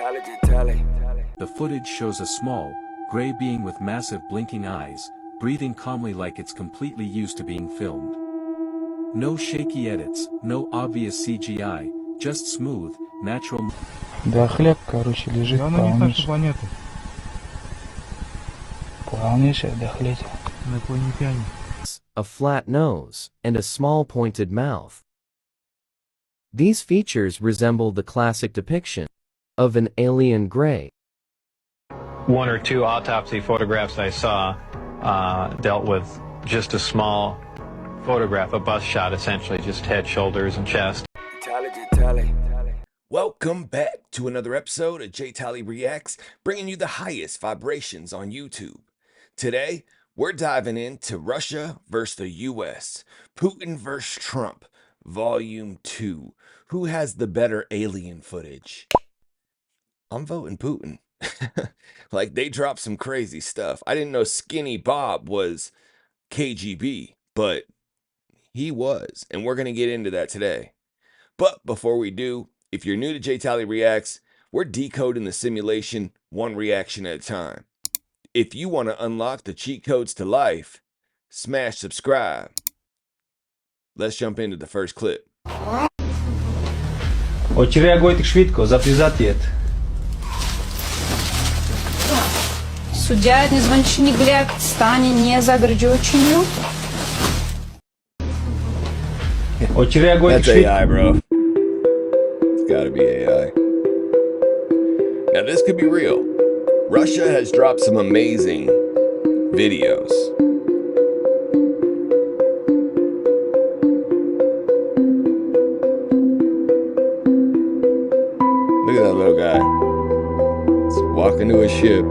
The footage shows a small, gray being with massive blinking eyes, breathing calmly like it's completely used to being filmed. No shaky edits, no obvious CGI, just smooth, natural. Да, хлеб, короче, лежит полнейший. Полнейшее дохлетие. Инопланетяне. A flat nose, and a small pointed mouth. These features resemble the classic depiction of an alien gray. One or two autopsy photographs I saw dealt with just a small photograph, a bust shot essentially, just head, shoulders, and chest. Welcome back to another episode of J Tally Reacts, bringing you the highest vibrations on YouTube. Today, we're diving into Russia versus the US, Putin versus Trump, Volume 2. Who has the better alien footage? I'm voting Putin. Like, they dropped some crazy stuff. I didn't know Skinny Bob was KGB, but he was, and we're going to get into that today. But before we do, if you're new to J Tally Reacts, we're decoding the simulation one reaction at a time. If you want to unlock the cheat codes to life, smash subscribe. Let's jump into the first clip. Чи реагуєте швидко, запізати. Суддя незвичайний гляд стане не загружению. Чи реагуєте That's швидко. AI, bro. It's gotta be AI. Now this could be real. Russia has dropped some amazing videos. Look at that little guy. He's walking to a ship.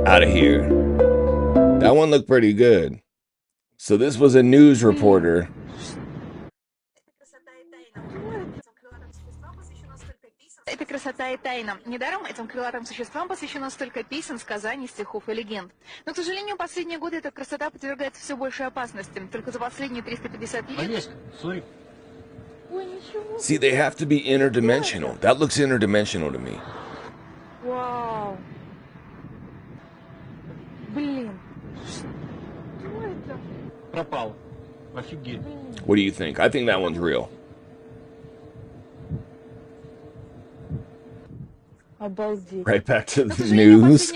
Out of here. That one looked pretty good. So this was a news reporter. Это красота и тайна. Недаром этим крылатым существам посвящено столько песен, сказаний, стихов и легенд. Но, к сожалению, в последние годы эта красота подвергается все большей опасности. Только за последние 350 лет... See, they have to be interdimensional. That looks interdimensional to me. Вау. Блин. Пропал. Офигеть. What do you think? I think that one's real. Right back to the news.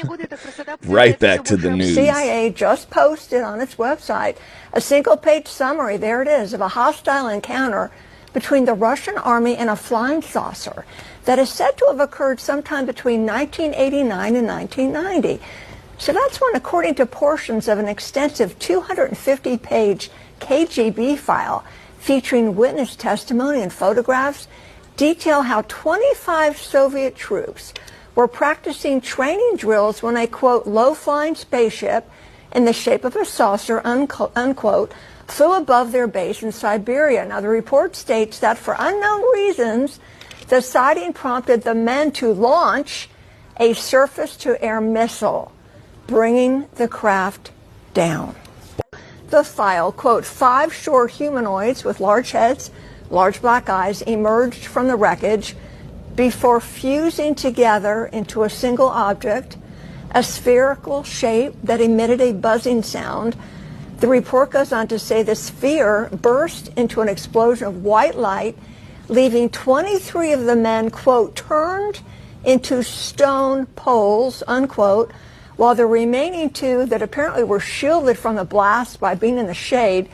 Right back to the news. CIA just posted on its website a single-page summary, there it is, of a hostile encounter between the Russian army and a flying saucer that is said to have occurred sometime between 1989 and 1990. So that's when, according to portions of an extensive 250-page KGB file featuring witness testimony and photographs, detail how 25 Soviet troops were practicing training drills when a, quote, low-flying spaceship in the shape of a saucer, unquote, flew above their base in Siberia. Now, the report states that for unknown reasons, the sighting prompted the men to launch a surface-to-air missile, bringing the craft down. The file, quote, 5 short humanoids with large heads, large black eyes emerged from the wreckage before fusing together into a single object, a spherical shape that emitted a buzzing sound. The report goes on to say the sphere burst into an explosion of white light, leaving 23 of the men, quote, turned into stone poles, unquote, while the remaining 2 that apparently were shielded from the blast by being in the shade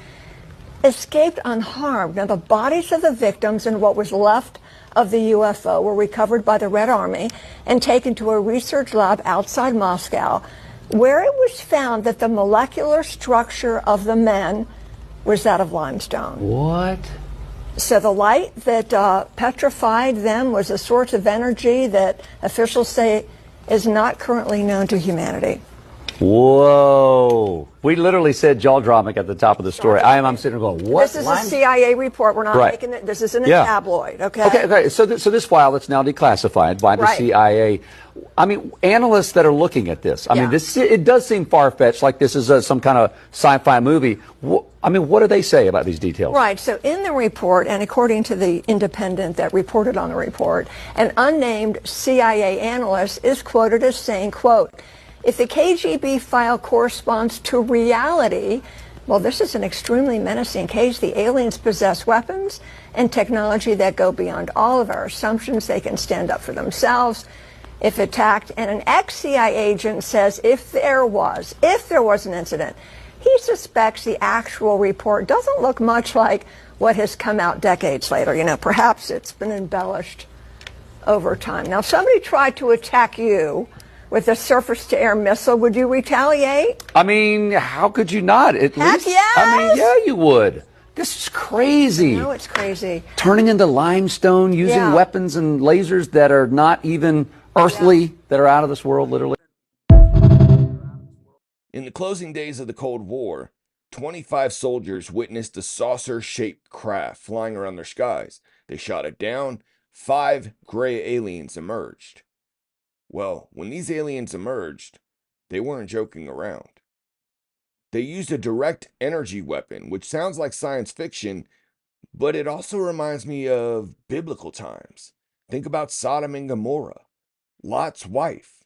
escaped unharmed. Now, the bodies of the victims and what was left of the UFO were recovered by the Red Army and taken to a research lab outside Moscow, where it was found that the molecular structure of the men was that of limestone. What? So the light that petrified them was a source of energy that officials say is not currently known to humanity. Whoa. We literally said jaw-dropping at the top of the story. I'm sitting there going, what? This is a CIA report. We're not making it. This isn't a tabloid, okay? Okay. So this file that's now declassified by the CIA. I mean, analysts that are looking at this, I mean, it does seem far-fetched, like this is some kind of sci-fi movie. I mean, what do they say about these details? Right. So in the report, and according to the Independent that reported on the report, an unnamed CIA analyst is quoted as saying, quote, if the KGB file corresponds to reality, well, this is an extremely menacing case. The aliens possess weapons and technology that go beyond all of our assumptions. They can stand up for themselves if attacked. And an ex-CIA agent says if there was an incident, he suspects the actual report doesn't look much like what has come out decades later. You know, perhaps it's been embellished over time. Now, if somebody tried to attack you with a surface-to-air missile, would you retaliate? I mean, how could you not? At least, yes! I mean, yeah, you would. This is crazy. No, it's crazy. Turning into limestone, using weapons and lasers that are not even earthly, that are out of this world, literally. In the closing days of the Cold War, 25 soldiers witnessed a saucer-shaped craft flying around their skies. They shot it down. 5 gray aliens emerged. Well, when these aliens emerged, they weren't joking around. They used a direct energy weapon, which sounds like science fiction, but it also reminds me of biblical times. Think about Sodom and Gomorrah, Lot's wife.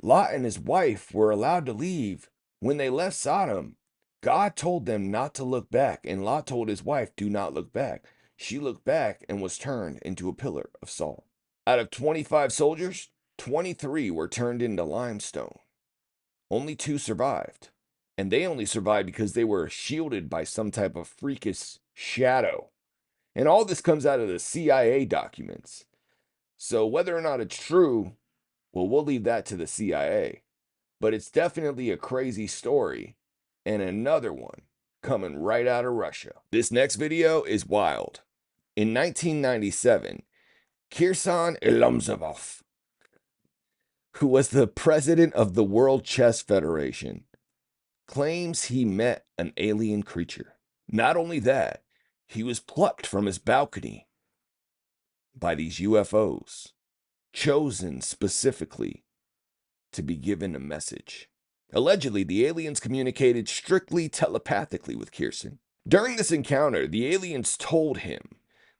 Lot and his wife were allowed to leave. When they left Sodom, God told them not to look back, and Lot told his wife, do not look back. She looked back and was turned into a pillar of salt. Out of 25 soldiers, 23 were turned into limestone. Only 2 survived. And they only survived because they were shielded by some type of freakish shadow. And all this comes out of the CIA documents. So whether or not it's true, well, we'll leave that to the CIA. But it's definitely a crazy story. And another one coming right out of Russia. This next video is wild. In 1997, Kirsan Ilomzovov, who was the president of the World Chess Federation, claims he met an alien creature. Not only that, he was plucked from his balcony by these UFOs, chosen specifically to be given a message. Allegedly, the aliens communicated strictly telepathically with Kirsan. During this encounter, the aliens told him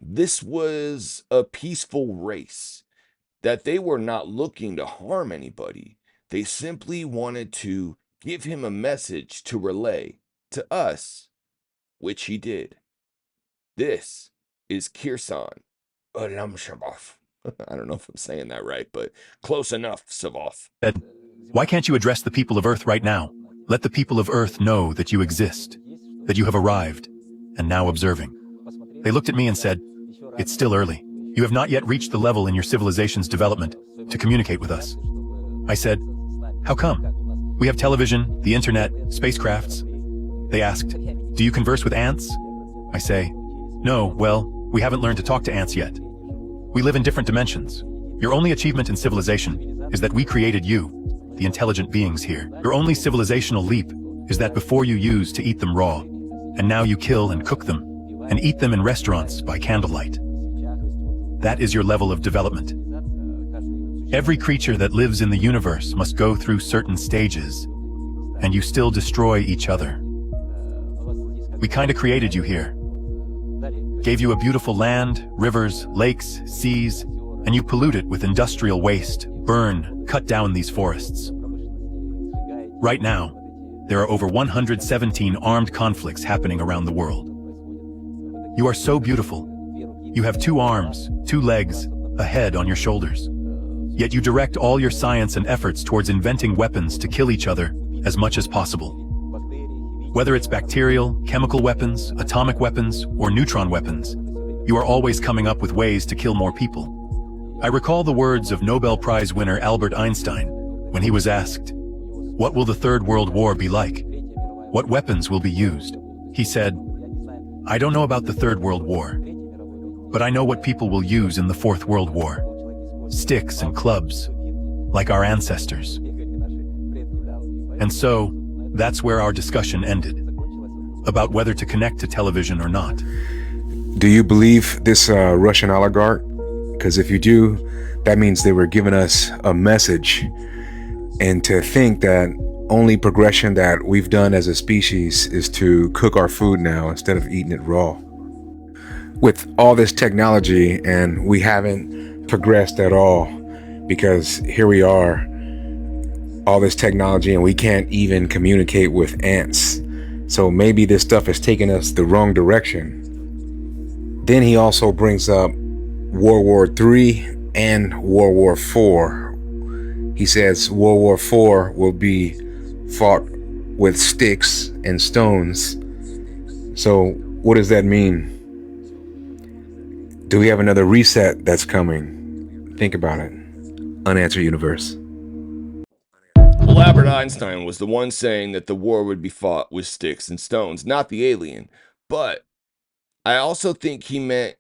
this was a peaceful race, that they were not looking to harm anybody. They simply wanted to give him a message to relay to us, which he did. This is Kirsan Ilomzovov. I don't know if I'm saying that right, but close enough, Savov. Why can't you address the people of Earth right now? Let the people of Earth know that you exist, that you have arrived, and now observing. They looked at me and said, it's still early. You have not yet reached the level in your civilization's development to communicate with us. I said, how come? We have television, the internet, spacecrafts. They asked, do you converse with ants? I say, no, well, we haven't learned to talk to ants yet. We live in different dimensions. Your only achievement in civilization is that we created you, the intelligent beings here. Your only civilizational leap is that before you used to eat them raw, and now you kill and cook them, and eat them in restaurants by candlelight. That is your level of development. Every creature that lives in the universe must go through certain stages, and you still destroy each other. We kinda created you here. Gave you a beautiful land, rivers, lakes, seas, and you pollute it with industrial waste, burn, cut down these forests. Right now, there are over 117 armed conflicts happening around the world. You are so beautiful. You have 2 arms, 2 legs, a head on your shoulders. Yet you direct all your science and efforts towards inventing weapons to kill each other as much as possible. Whether it's bacterial, chemical weapons, atomic weapons, or neutron weapons, you are always coming up with ways to kill more people. I recall the words of Nobel Prize winner Albert Einstein when he was asked, what will the Third World War be like? What weapons will be used? He said, I don't know about the Third World War, but I know what people will use in the Fourth World War. Sticks and clubs, like our ancestors. And so, that's where our discussion ended. About whether to connect to television or not. Do you believe this Russian oligarch? Because if you do, that means they were giving us a message. And to think that only progression that we've done as a species is to cook our food now instead of eating it raw. With all this technology, and we haven't progressed at all, because here we are, all this technology, and we can't even communicate with ants. So maybe this stuff has taken us the wrong direction. Then he also brings up World War III and World War IV. He says World War IV will be fought with sticks and stones. So what does that mean? Do we have another reset that's coming? Think about it. Unanswered Universe. Well, Albert Einstein was the one saying that the war would be fought with sticks and stones, not the alien. But I also think he meant,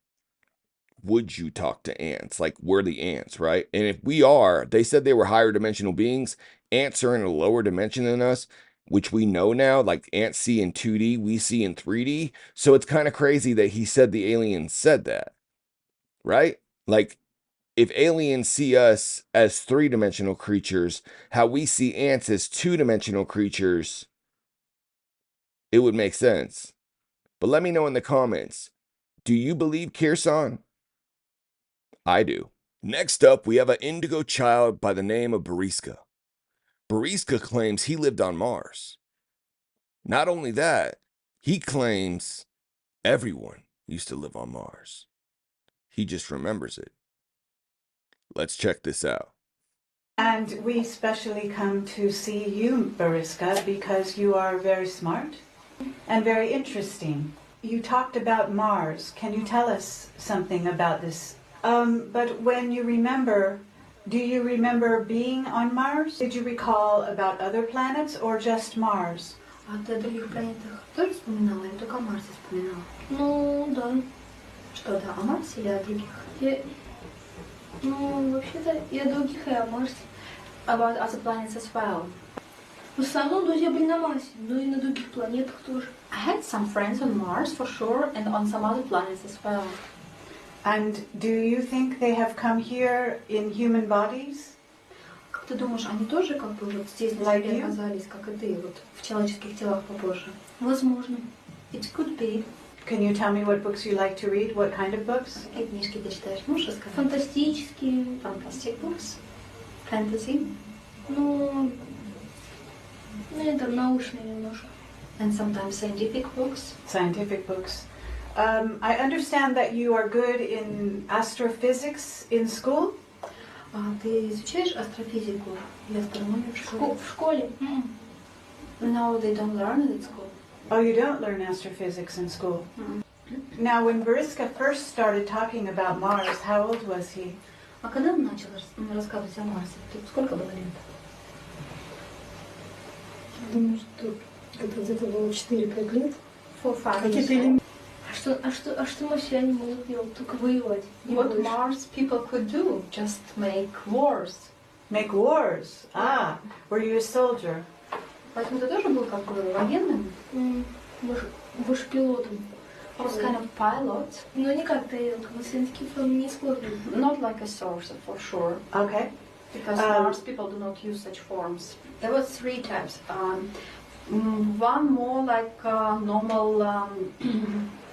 would you talk to ants? Like, we're the ants, right? And if we are, they said they were higher dimensional beings. Ants are in a lower dimension than us, which we know now. Like, ants see in 2D, we see in 3D. So it's kind of crazy that he said the aliens said that, right? Like, if aliens see us as 3-dimensional creatures, how we see ants as 2-dimensional creatures, it would make sense. But let me know in the comments, do you believe Kirsan? I do. Next up, we have an indigo child by the name of Bariska. Bariska claims he lived on Mars. Not only that, he claims everyone used to live on Mars. He just remembers it. Let's check this out. And we especially come to see you, Bariska, because you are very smart and very interesting. You talked about Mars. Can you tell us something about this? But when you remember, do you remember being on Mars? Did you recall about other planets or just Mars? А ты о других планетах тоже вспоминала или только о Марсе вспоминала? Ну, да. Что, да, о Марсе или о других? Ну, вообще-то и о других, и о Марсе. About other planets as well. В основном друзья были на Марсе, но и на других планетах тоже. I had some friends on Mars for sure, and on some other planets as well. And do you think they have come here in human bodies? Как ты думаешь, они тоже как бы вот здесь на Земле оказались, как и ты, вот в человеческих телах попозже? Возможно. It could be. Can you tell me what books you like to read? What kind of books? Какие книжки ты читаешь? Можешь рассказать? Фантастические. Fantastic books. Fantasy. Ну, это научные немножко. And sometimes scientific books. Scientific books. I understand that you are good in astrophysics in school. Ты изучаешь астрофизику и астрономию в школе? No, they don't learn it at school. Oh, you don't learn astrophysics in school? Now, when Bariska first started talking about Mars, how old was he? А когда он начал рассказывать о Марсе, сколько было лет? Думаю, что где-то было 4-5 лет. 4-5 years. А что марсиане могут делать? Только воевать. What Mars people could do? Just make wars. Make wars? Ah, were you a soldier? Поэтому ты тоже был как бы военным? Больше пилотом. I was kind of pilot. Но не как тарелка, мы такие формы не используем. Not like a saucer, for sure. Okay. Because Mars people do not use such forms. There were 3 types. One more like normal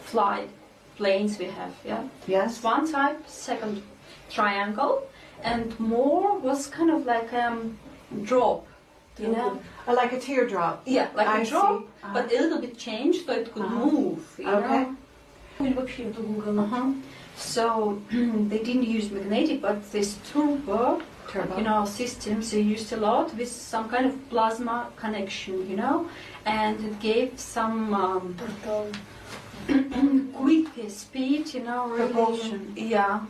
flight planes we have, yeah? Yes. One type, second triangle, and more was kind of like drop, you know? Like a teardrop. Yeah, like a drop, but a little bit changed so it could move, you know? So they didn't use magnetic, but this turbo, you know, systems they used a lot with some kind of plasma connection, you know, and it gave some quick speed, you know, really, propulsion. Yeah,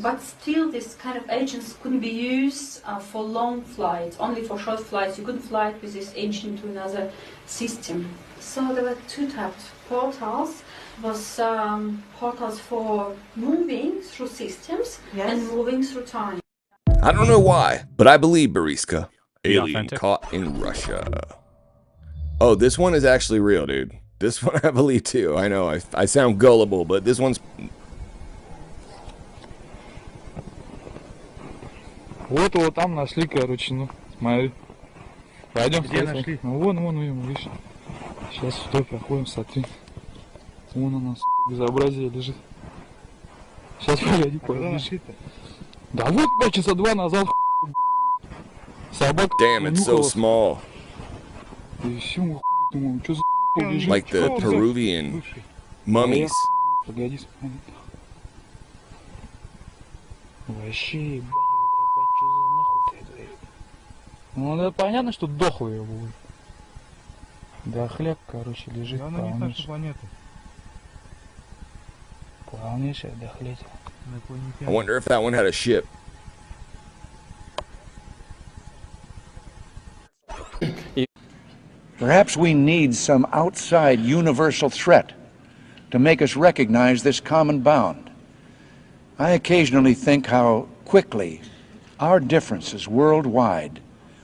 but still this kind of agents couldn't be used for long flights, only for short flights. You couldn't fly with this engine to another system. So there were 2 types of portals. Was portals for moving through systems and moving through time. I don't know why, but I believe Bariska. Alien caught in Russia. Oh, this one is actually real, dude. This one I believe too. I know I sound gullible, but this one's... Вот его там нашли, короче, ну, смотри. Пойдем. Где нашли? Ну, вон, видишь. Сейчас сюда проходим, смотри. Вон у нас безобразие лежит. Сейчас, погоди, нашли-то? Да вот, часа 2 назад, собака... Damn, it's so small. И все, думаю, что за лежит? Like the Peruvian mummies. Погоди, смотри. Вообще, ну, да, понятно, что дохлые будут. Да, хлеб, короче, лежит. Она не наша планета. Полнейшая дохлеть. I wonder if that one had a ship. Perhaps we need some outside universal threat to make us recognize this common bound. I occasionally think how quickly our differences worldwide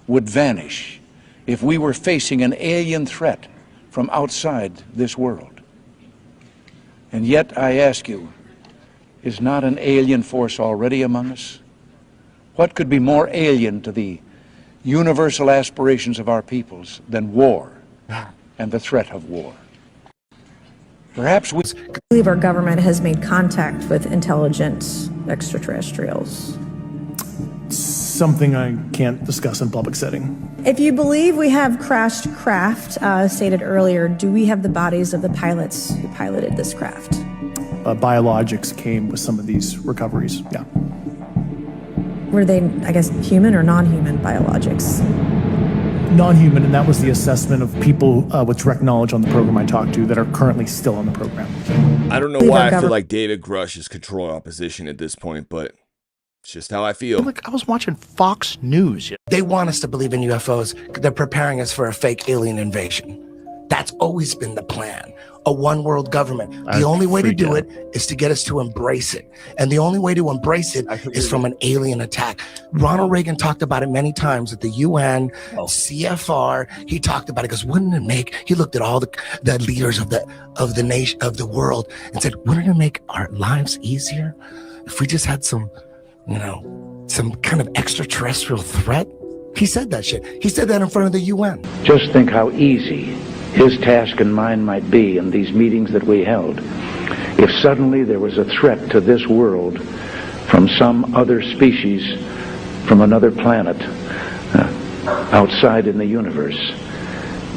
would vanish if we were facing an alien threat from outside this world. And yet, I ask you, is not an alien force already among us? What could be more alien to the universal aspirations of our peoples than war and the threat of war? Perhaps we believe our government has made contact with intelligent extraterrestrials. Something I can't discuss in public setting. If you believe we have crashed craft, stated earlier, do we have the bodies of the pilots who piloted this craft? Biologics came with some of these recoveries, yeah. Were they, I guess, human or non-human biologics? Non-human, and that was the assessment of people with direct knowledge on the program I talked to that are currently still on the program. I don't know why I feel like David Grush is controlling opposition at this point, but it's just how I feel. Look, I was watching Fox News. They want us to believe in UFOs. They're preparing us for a fake alien invasion. That's always been the plan. A one world government. The only way to do it is to get us to embrace it. And the only way to embrace it is from an alien attack. Ronald Reagan talked about it many times at the UN, CFR. He talked about it because wouldn't it make, he looked at all the leaders of the nation, of the world, and said, wouldn't it make our lives easier if we just had some, you know, some kind of extraterrestrial threat? He said that shit. He said that in front of the UN. just think how easy his task and mine might be in these meetings that we held if suddenly there was a threat to this world from some other species, from another planet, outside in the universe.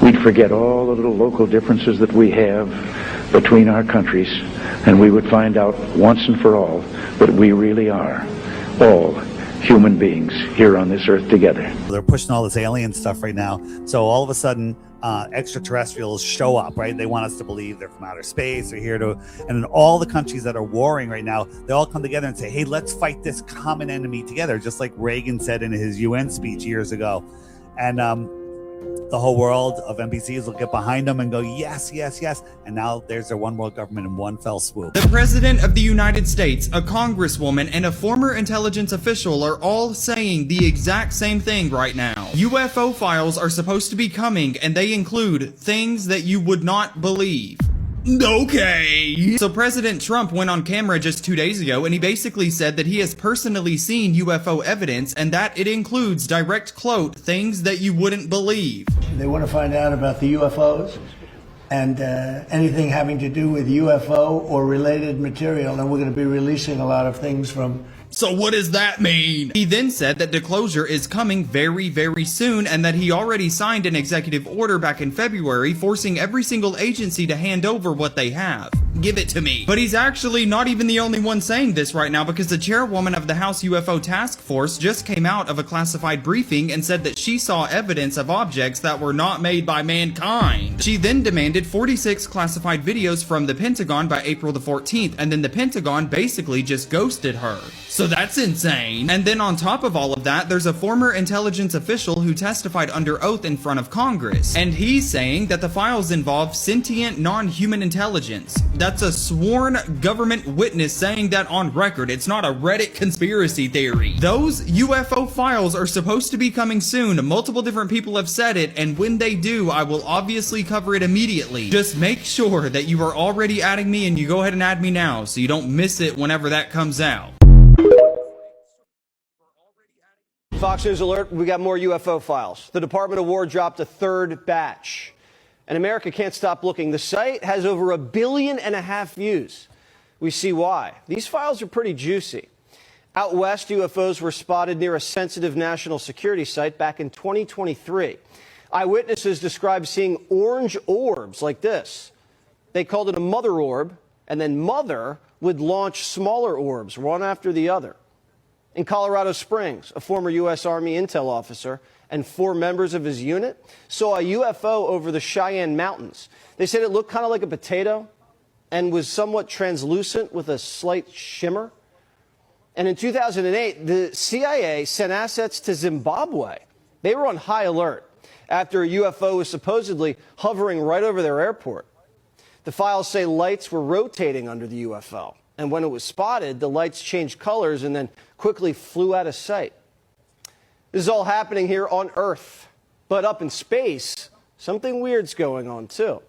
We'd forget all the little local differences that we have between our countries, and we would find out once and for all that we really are all human beings here on this earth together. They're pushing all this alien stuff right now, so all of a sudden extraterrestrials show up, right? They want us to believe they're from outer space, they're here to, and in all the countries that are warring right now, they all come together and say, hey, let's fight this common enemy together, just like Reagan said in his UN speech years ago. And the whole world of NPCs will get behind them and go, yes, yes, yes. And now there's their one world government in one fell swoop. The President of the United States, a congresswoman, and a former intelligence official are all saying the exact same thing right now. UFO files are supposed to be coming, and they include things that you would not believe. Okay. So President Trump went on camera just 2 days ago and he basically said that he has personally seen UFO evidence and that it includes, direct quote, things that you wouldn't believe. They want to find out about the UFOs and anything having to do with UFO or related material, and we're going to be releasing a lot of things from. So what does that mean? He then said that disclosure is coming very, very soon and that he already signed an executive order back in February forcing every single agency to hand over what they have. Give it to me. But he's actually not even the only one saying this right now, because the chairwoman of the House UFO Task Force just came out of a classified briefing and said that she saw evidence of objects that were not made by mankind. She then demanded 46 classified videos from the Pentagon by April the 14th, and then the Pentagon basically just ghosted her. So that's insane. And then on top of all of that, there's a former intelligence official who testified under oath in front of Congress, and he's saying that the files involve sentient non-human intelligence. That's a sworn government witness saying that on record. It's not a Reddit conspiracy theory. Those UFO files are supposed to be coming soon. Multiple different people have said it, and when they do, I will obviously cover it immediately. Just make sure that you are already adding me, and you go ahead and add me now so you don't miss it whenever that comes out. Fox News alert, we got more UFO files. The Department of War dropped a third batch. And America can't stop looking. The site has over 1.5 billion views. We see why. These files are pretty juicy. Out west, UFOs were spotted near a sensitive national security site back in 2023. Eyewitnesses described seeing orange orbs like this. They called it a mother orb, and then Mother would launch smaller orbs, one after the other. In Colorado Springs, a former U.S. Army intel officer and 4 members of his unit saw a UFO over the Cheyenne Mountains. They said it looked kind of like a potato and was somewhat translucent with a slight shimmer. And in 2008, the CIA sent assets to Zimbabwe. They were on high alert after a UFO was supposedly hovering right over their airport. The files say lights were rotating under the UFO. And when it was spotted, the lights changed colors and then quickly flew out of sight. This is all happening here on Earth. But up in space, something weird's going on too.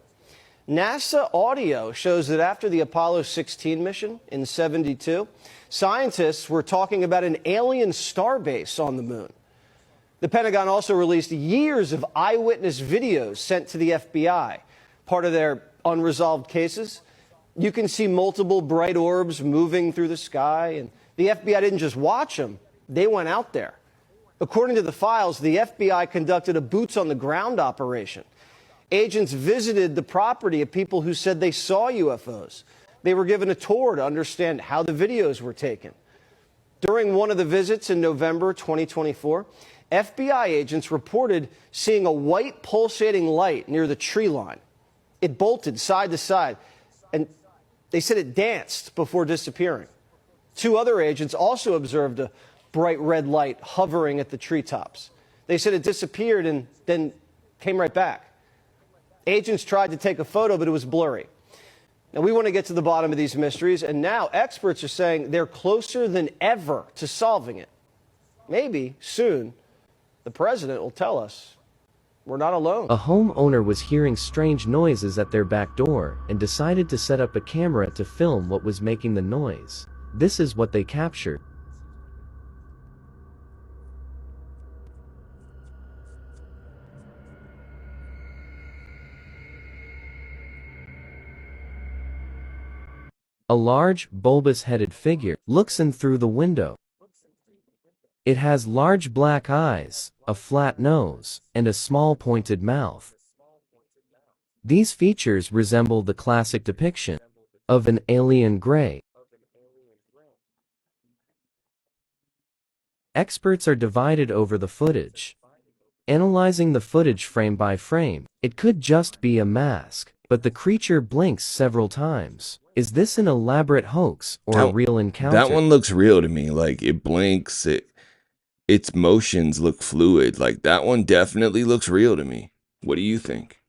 NASA audio shows that after the Apollo 16 mission in '72, scientists were talking about an alien starbase on the moon. The Pentagon also released years of eyewitness videos sent to the FBI, part of their unresolved cases. You can see multiple bright orbs moving through the sky, and the FBI didn't just watch them, they went out there. According to the files, the FBI conducted a boots-on-the-ground operation. Agents visited the property of people who said they saw UFOs. They were given a tour to understand how the videos were taken. During one of the visits in November 2024, FBI agents reported seeing a white pulsating light near the tree line. It bolted side to side, and they said it danced before disappearing. 2 other agents also observed a bright red light hovering at the treetops. They said it disappeared and then came right back. Agents tried to take a photo, but it was blurry. Now, we want to get to the bottom of these mysteries, and now experts are saying they're closer than ever to solving it. Maybe soon the president will tell us we're not alone. A homeowner was hearing strange noises at their back door and decided to set up a camera to film what was making the noise. This is what they captured. A large, bulbous-headed figure looks in through the window. It has large black eyes, a flat nose, and a small pointed mouth. These features resemble the classic depiction of an alien gray. Experts are divided over the footage. Analyzing the footage frame by frame, it could just be a mask, but the creature blinks several times. Is this an elaborate hoax or a real encounter? That one looks real to me. Like, it blinks, its motions look fluid. Like, that one definitely looks real to me. What do you think?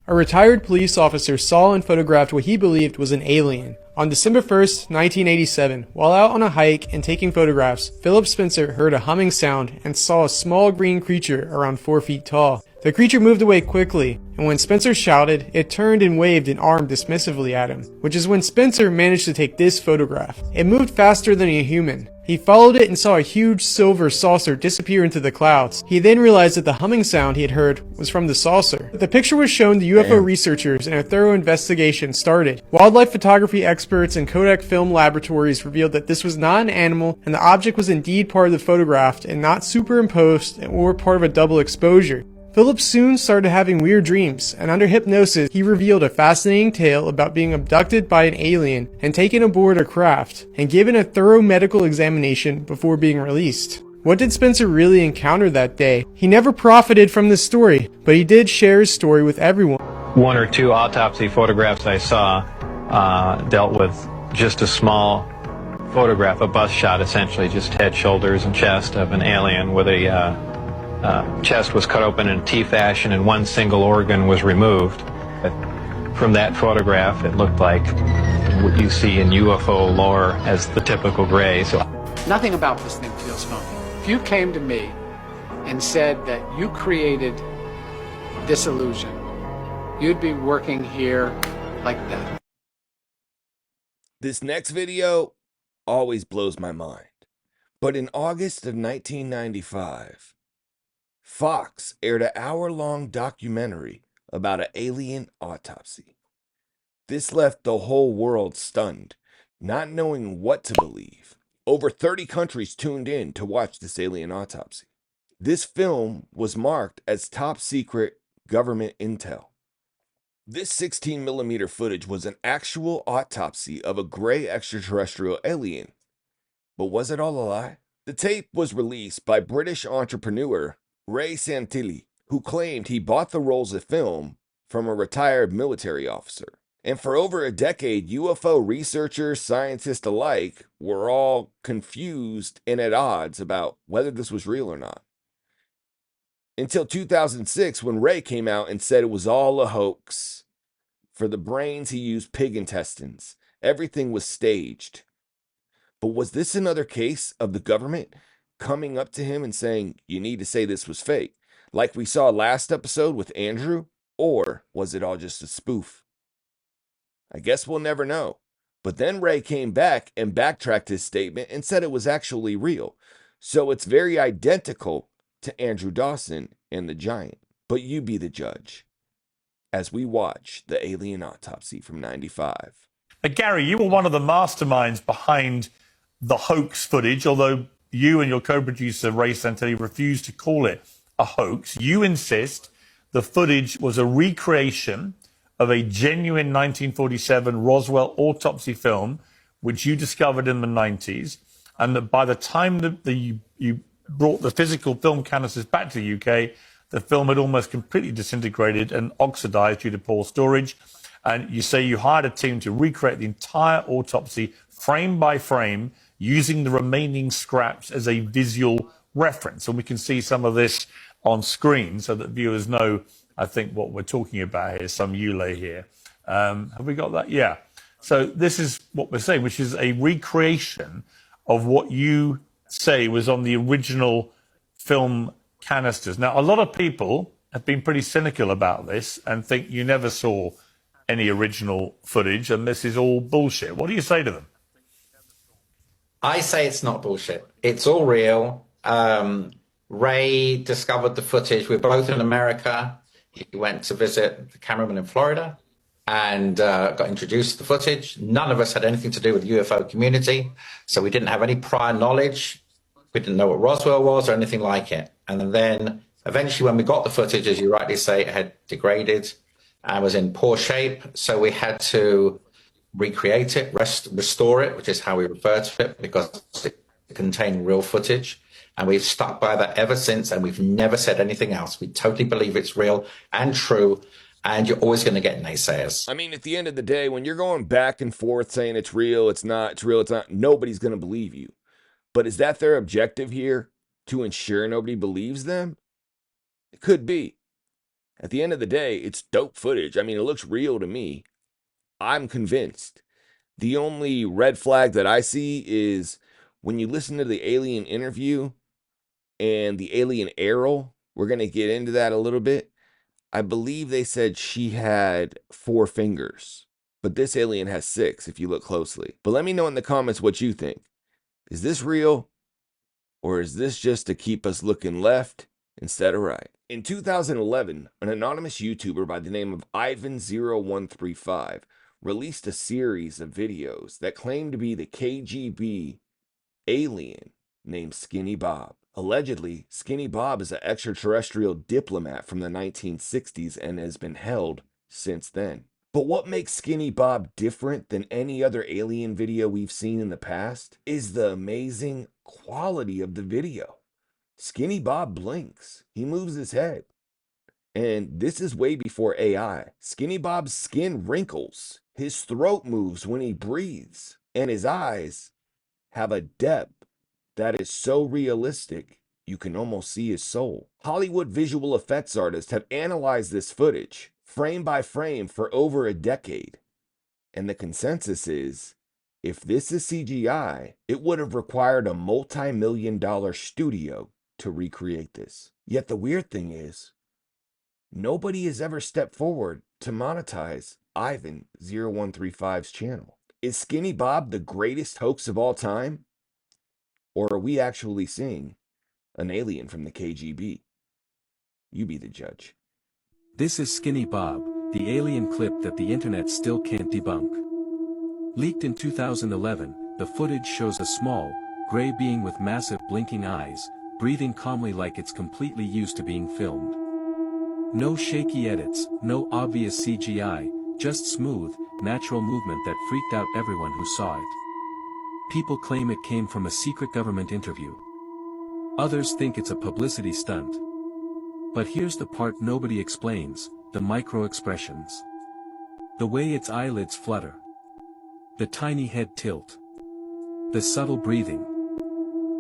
A retired police officer saw and photographed what he believed was an alien. On December 1st, 1987, while out on a hike and taking photographs, Philip Spencer heard a humming sound and saw a small green creature around 4 feet tall. The creature moved away quickly, and when Spencer shouted, it turned and waved an arm dismissively at him, which is when Spencer managed to take this photograph. It moved faster than a human. He followed it and saw a huge silver saucer disappear into the clouds. He then realized that the humming sound he had heard was from the saucer. The picture was shown to UFO researchers and a thorough investigation started. Wildlife photography experts and Kodak film laboratories revealed that this was not an animal and the object was indeed part of the photograph and not superimposed or part of a double exposure. Philip soon started having weird dreams, and under hypnosis, he revealed a fascinating tale about being abducted by an alien and taken aboard a craft, and given a thorough medical examination before being released. What did Spencer really encounter that day? He never profited from this story, but he did share his story with everyone. 1 or 2 autopsy photographs I saw dealt with just a small photograph, a bust shot essentially, just head, shoulders, and chest of an alien with a chest was cut open in T fashion and one single organ was removed. But from that photograph, it looked like what you see in UFO lore as the typical gray. So nothing about this thing feels phony. If you came to me and said that you created this illusion, you'd be working here like that. This next video always blows my mind. But in August of 1995, Fox aired an hour-long documentary about an alien autopsy. This left the whole world stunned, not knowing what to believe. Over 30 countries tuned in to watch this alien autopsy. This film was marked as top secret government intel. This 16mm footage was an actual autopsy of a gray extraterrestrial alien. But was it all a lie? The tape was released by British entrepreneur Ray Santilli, who claimed he bought the rolls of film from a retired military officer. And for over a decade, UFO researchers, scientists alike, were all confused and at odds about whether this was real or not. Until 2006, when Ray came out and said it was all a hoax. For the brains, he used pig intestines. Everything was staged. But was this another case of the government coming up to him and saying, you need to say this was fake, like we saw last episode with Andrew? Or was it all just a spoof? I guess we'll never know. But then Ray came back and backtracked his statement and said it was actually real. So it's very identical to Andrew Dawson and the Giant. But you be the judge as we watch the alien autopsy from '95. Gary, you were one of the masterminds behind the hoax footage, although you and your co-producer Ray Santelli refused to call it a hoax. You insist the footage was a recreation of a genuine 1947 Roswell autopsy film, which you discovered in the 90s, and that by the time that you brought the physical film canisters back to the UK, the film had almost completely disintegrated and oxidized due to poor storage. And you say you hired a team to recreate the entire autopsy frame by frame using the remaining scraps as a visual reference. And we can see some of this on screen so that viewers know, I think, what we're talking about here. Some Ulay here. Have we got that? Yeah. So this is what we're saying, which is a recreation of what you say was on the original film canisters. Now, a lot of people have been pretty cynical about this and think you never saw any original footage and this is all bullshit. What do you say to them? I say it's not bullshit. It's all real. Ray discovered the footage. We're both in America. He went to visit the cameraman in Florida and got introduced to the footage. None of us had anything to do with the UFO community, so we didn't have any prior knowledge. We didn't know what Roswell was or anything like it. And then eventually when we got the footage, as you rightly say, it had degraded and was in poor shape. So we had to recreate it, restore it, which is how we refer to it, because it contained real footage. And we've stuck by that ever since, and we've never said anything else. We totally believe it's real and true, and you're always going to get naysayers. I mean, at the end of the day, when you're going back and forth saying it's real, it's not, it's real, it's not, nobody's going to believe you. But is that their objective here? To ensure nobody believes them? It could be. At the end of the day, it's dope footage. I mean, it looks real to me. I'm convinced. The only red flag that I see is when you listen to the alien interview and the alien Errol, we're going to get into that a little bit. I believe they said she had 4 fingers, but this alien has 6 if you look closely. But let me know in the comments what you think. Is this real? Or is this just to keep us looking left instead of right? In 2011, an anonymous YouTuber by the name of Ivan0135 released a series of videos that claimed to be the KGB alien named Skinny Bob. Allegedly, Skinny Bob is an extraterrestrial diplomat from the 1960s and has been held since then. But what makes Skinny Bob different than any other alien video we've seen in the past is the amazing quality of the video. Skinny Bob blinks. He moves his head. And this is way before AI. Skinny Bob's skin wrinkles. His throat moves when he breathes. And his eyes have a depth that is so realistic, you can almost see his soul. Hollywood visual effects artists have analyzed this footage, frame by frame, for over a decade. And the consensus is, if this is CGI, it would have required a multi-million-dollar studio to recreate this. Yet the weird thing is, nobody has ever stepped forward to monetize Ivan0135's channel. Is Skinny Bob the greatest hoax of all time? Or are we actually seeing an alien from the KGB? You be the judge. This is Skinny Bob, the alien clip that the internet still can't debunk. Leaked in 2011, the footage shows a small, gray being with massive blinking eyes, breathing calmly like it's completely used to being filmed. No shaky edits, no obvious CGI, just smooth, natural movement that freaked out everyone who saw it. People claim it came from a secret government interview. Others think it's a publicity stunt. But here's the part nobody explains, the micro-expressions. The way its eyelids flutter. The tiny head tilt. The subtle breathing.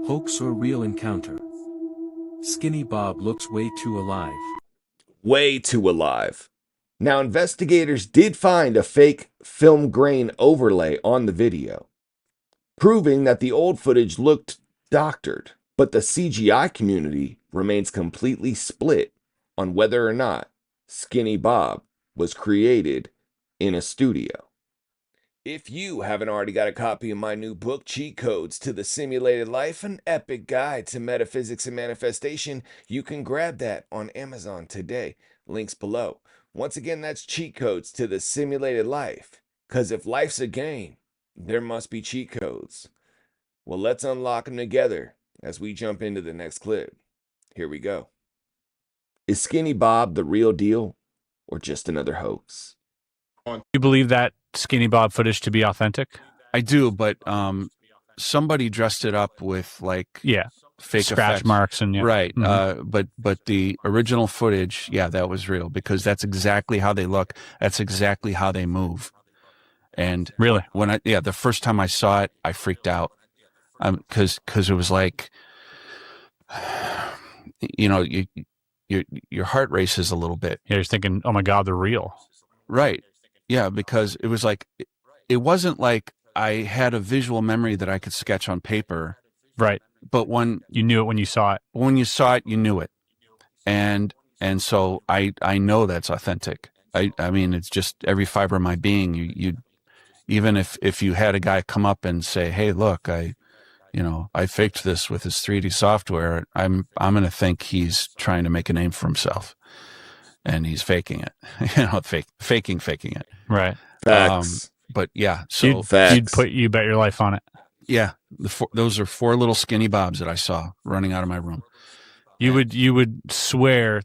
Hoax or real encounter? Skinny Bob looks way too alive. Way too alive. Now, investigators did find a fake film grain overlay on the video, proving that the old footage looked doctored, but the CGI community remains completely split on whether or not Skinny Bob was created in a studio. If you haven't already got a copy of my new book, Cheat Codes to the Simulated Life, an epic guide to metaphysics and manifestation, you can grab that on Amazon today. Links below. Once again, that's Cheat Codes to the Simulated Life. Because if life's a game, there must be cheat codes. Well, let's unlock them together as we jump into the next clip. Here we go. Is Skinny Bob the real deal or just another hoax? You believe that Skinny Bob footage to be authentic? I do, but somebody dressed it up with like fake scratch effects. marks and right. But the original footage, that was real because that's exactly how they look. That's exactly how they move. And really, when the first time I saw it, I freaked out because it was like, your heart races a little bit. Yeah, you're thinking, oh my God, they're real. Right. Yeah, because it was like, it wasn't like I had a visual memory that I could sketch on paper. Right. But when you knew it when you saw it. When you saw it, you knew it. And so I know that's authentic. I mean, it's just every fiber of my being. You even if you had a guy come up and say, hey, look, I faked this with his 3D software, I'm going to think he's trying to make a name for himself. And he's faking it, faking it. Right. Facts. But yeah, so you bet your life on it. Yeah. Those are 4 little Skinny Bobs that I saw running out of my room. You would swear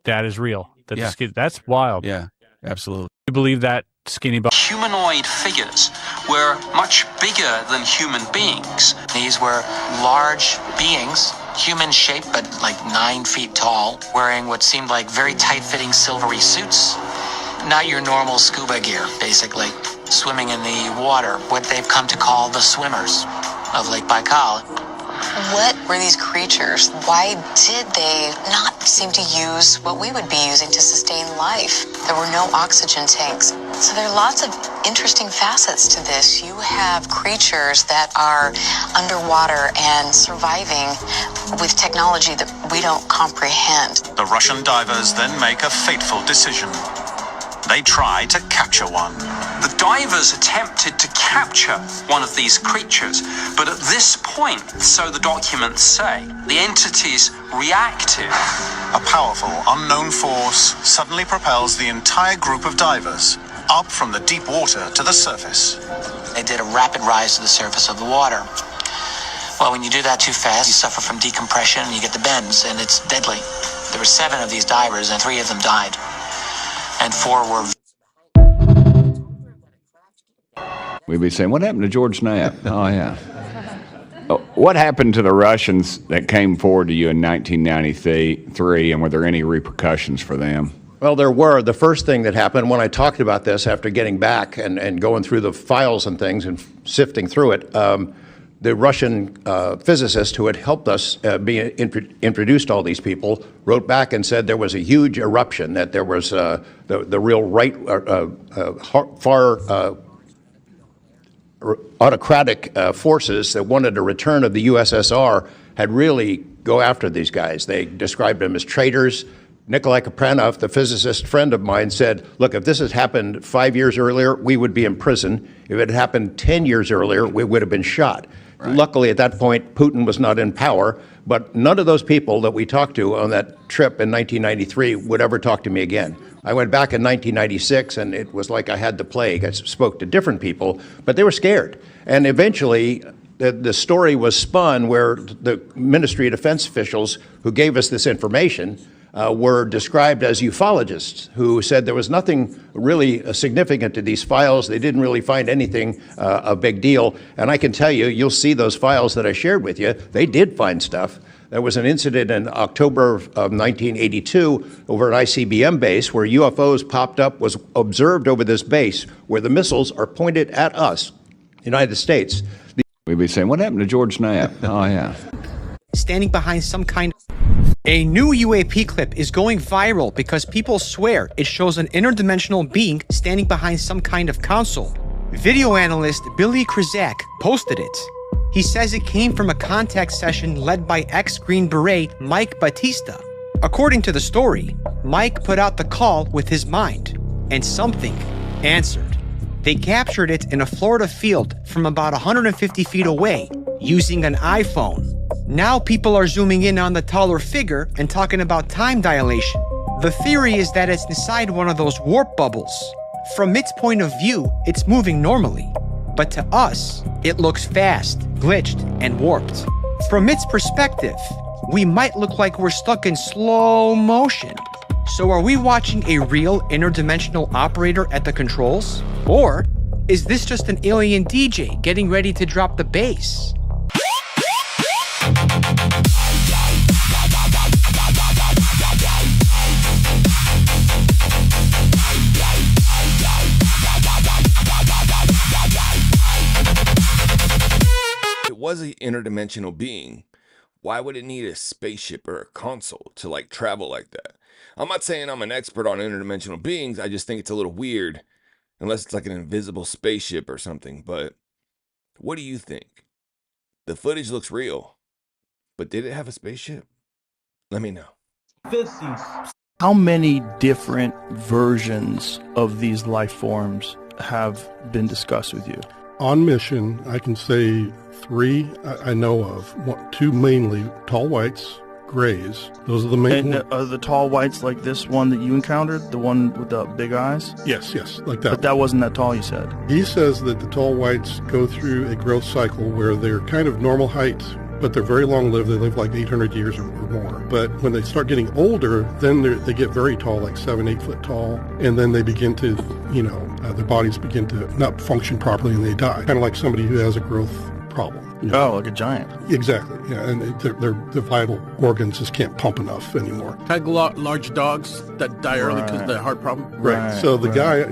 that is real. That's wild. Yeah, absolutely. You believe that Skinny Bob? Humanoid figures were much bigger than human beings. These were large beings, human shaped but like 9 feet tall, wearing what seemed like very tight-fitting silvery suits. Not your normal scuba gear, basically. Swimming in the water, what they've come to call the swimmers of Lake Baikal. What were these creatures? Why did they not seem to use what we would be using to sustain life? There were no oxygen tanks. So there are lots of interesting facets to this. You have creatures that are underwater and surviving with technology that we don't comprehend. The Russian divers then make a fateful decision. They try to capture one. The divers attempted to capture one of these creatures, but at this point, so the documents say, the entities reacted. A powerful, unknown force suddenly propels the entire group of divers up from the deep water to the surface. They did a rapid rise to the surface of the water. Well, when you do that too fast, you suffer from decompression and you get the bends, and it's deadly. There were 7 of these divers, and 3 of them died. And 4 were... We'd be saying, what happened to George Knapp? Oh, yeah. What happened to the Russians that came forward to you in 1993, and were there any repercussions for them? Well, there were. The first thing that happened when I talked about this after getting back and going through the files and things and sifting through it, the Russian physicist who had helped us introduced all these people wrote back and said there was a huge eruption, that there was the real far autocratic forces that wanted a return of the USSR had really go after these guys. They described them as traitors. Nikolai Kapranov, the physicist friend of mine, said, look, if this had happened 5 years earlier, we would be in prison. If it had happened 10 years earlier, we would have been shot. Right. Luckily, at that point, Putin was not in power, but none of those people that we talked to on that trip in 1993 would ever talk to me again. I went back in 1996, and it was like I had the plague. I spoke to different people, but they were scared. And eventually, the story was spun where the Ministry of Defense officials who gave us this information were described as ufologists who said there was nothing really significant to these files. They didn't really find anything a big deal. And I can tell you, you'll see those files that I shared with you, they did find stuff. There was an incident in October of 1982 over at ICBM base where UFOs popped up, was observed over this base where the missiles are pointed at us, United States. We'd be saying, what happened to George Knapp? Oh, yeah. Standing behind some kind of... A new UAP clip is going viral because people swear it shows an interdimensional being standing behind some kind of console. Video analyst Billy Krizak posted it. He says it came from a contact session led by ex-Green Beret Mike Batista. According to the story, Mike put out the call with his mind, and something answered. They captured it in a Florida field from about 150 feet away using an iPhone. Now people are zooming in on the taller figure and talking about time dilation. The theory is that it's inside one of those warp bubbles. From its point of view, it's moving normally. But to us, it looks fast, glitched, and warped. From its perspective, we might look like we're stuck in slow motion. So are we watching a real interdimensional operator at the controls? Or is this just an alien DJ getting ready to drop the bass? If it was an interdimensional being, why would it need a spaceship or a console to like travel like that? I'm not saying I'm an expert on interdimensional beings. I just think it's a little weird, unless it's like an invisible spaceship or something. But what do you think? The footage looks real, but did it have a spaceship? Let me know. 50s. How many different versions of these life forms have been discussed with you? On mission, I can say 3 I know of. 2 mainly, tall whites, grays. Those are the main ones. And are the tall whites like this one that you encountered? The one with the big eyes? Yes, like that. But that wasn't that tall, you said? He says that the tall whites go through a growth cycle where they're kind of normal height, but they're very long-lived. They live like 800 years or more. But when they start getting older, then they get very tall, like 7-8 foot tall, and then they begin to, their bodies begin to not function properly and they die. Kind of like somebody who has a growth problem. Oh, like a giant. Exactly, yeah, and their vital organs just can't pump enough anymore. Kind of large dogs that die early because of their heart problem. Right. So the guy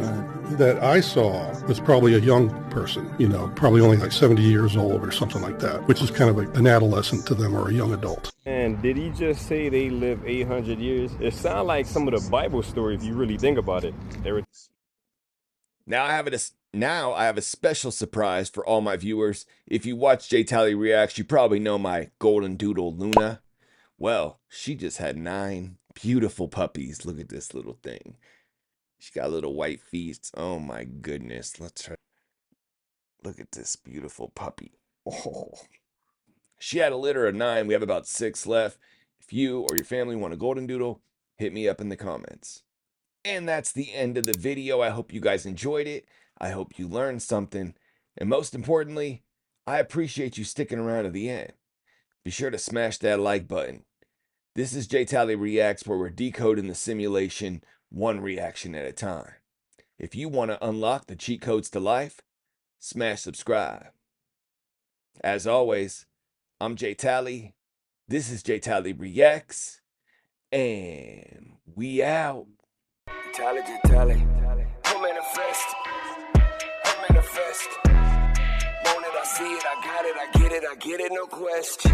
that I saw was probably a young person, probably only like 70 years old or something like that, which is kind of like an adolescent to them or a young adult. And did he just say they live 800 years? It sounds like some of the Bible stories, if you really think about it. Now I have a special surprise for all my viewers. If you watch J Tally Reacts, you probably know my golden doodle Luna. Well, she just had 9 beautiful puppies. Look at this little thing. She got little white feet. Oh my goodness. Let's try. Look at this beautiful puppy. Oh. She had a litter of 9. We have about 6 left. If you or your family want a golden doodle, hit me up in the comments. And that's the end of the video. I hope you guys enjoyed it. I hope you learned something. And most importantly, I appreciate you sticking around to the end. Be sure to smash that like button. This is J Tally Reacts, where we're decoding the simulation one reaction at a time. If you want to unlock the cheat codes to life, smash subscribe. As always, I'm J Tally. This is J Tally Reacts. And we out. Tally, I manifest. Want it, I see it, I got it, I get it, no question.